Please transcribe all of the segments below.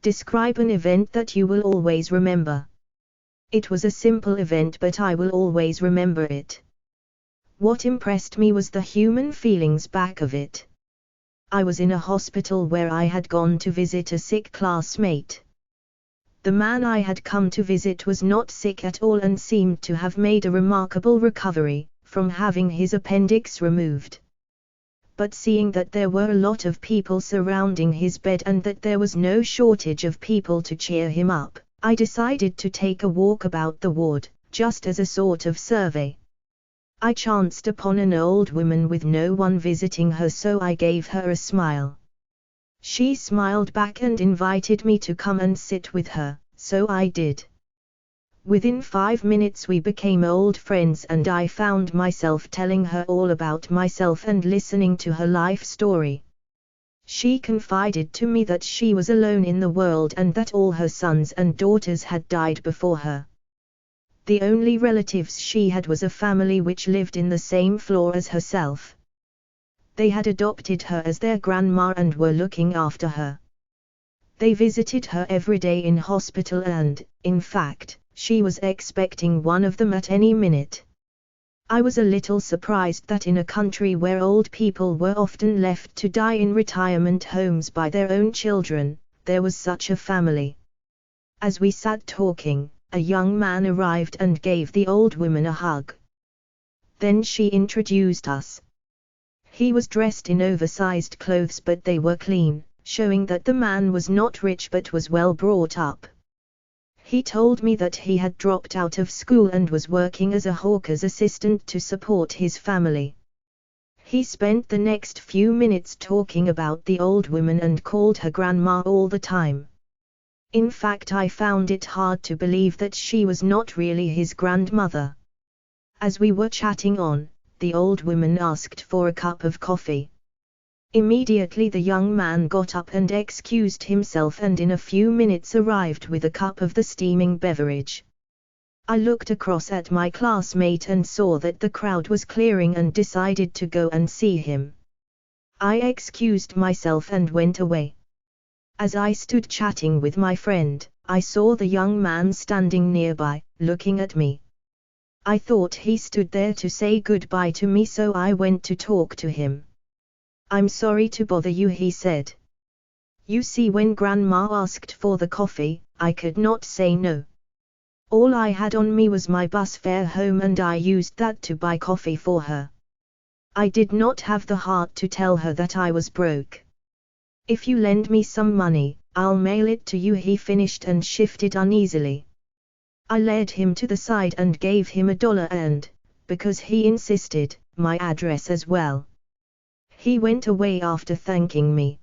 Describe an event that you will always remember. It was a simple event, but I will always remember it. What impressed me was the human feelings back of it. I was in a hospital where I had gone to visit a sick classmate. The man I had come to visit was not sick at all and seemed to have made a remarkable recovery from having his appendix removed. But seeing that there were a lot of people surrounding his bed and that there was no shortage of people to cheer him up, I decided to take a walk about the ward, just as a sort of survey. I chanced upon an old woman with no one visiting her, so I gave her a smile. She smiled back and invited me to come and sit with her, so I did. Within 5 minutes we became old friends, and I found myself telling her all about myself and listening to her life story. She confided to me that she was alone in the world and that all her sons and daughters had died before her. The only relatives she had was a family which lived in the same floor as herself. They had adopted her as their grandma and were looking after her. They visited her every day in hospital and, in fact, she was expecting one of them at any minute. I was a little surprised that in a country where old people were often left to die in retirement homes by their own children, there was such a family. As we sat talking, a young man arrived and gave the old woman a hug. Then she introduced us. He was dressed in oversized clothes, but they were clean, showing that the man was not rich but was well brought up. He told me that he had dropped out of school and was working as a hawker's assistant to support his family. He spent the next few minutes talking about the old woman and called her grandma all the time. In fact, I found it hard to believe that she was not really his grandmother. As we were chatting on, the old woman asked for a cup of coffee. Immediately the young man got up and excused himself, and in a few minutes arrived with a cup of the steaming beverage. I looked across at my classmate and saw that the crowd was clearing and decided to go and see him. I excused myself and went away. As I stood chatting with my friend, I saw the young man standing nearby, looking at me. I thought he stood there to say goodbye to me, so I went to talk to him. "I'm sorry to bother you," he said. "You see, when Grandma asked for the coffee, I could not say no. All I had on me was my bus fare home, and I used that to buy coffee for her. I did not have the heart to tell her that I was broke. If you lend me some money, I'll mail it to you," he finished and shifted uneasily. I led him to the side and gave him $1 and, because he insisted, my address as well. He went away after thanking me.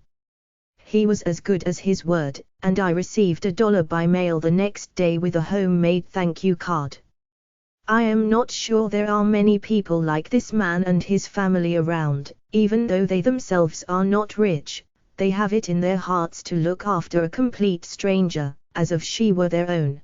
He was as good as his word, and I received $1 by mail the next day with a homemade thank you card. I am not sure there are many people like this man and his family around. Even though they themselves are not rich, they have it in their hearts to look after a complete stranger, as if she were their own.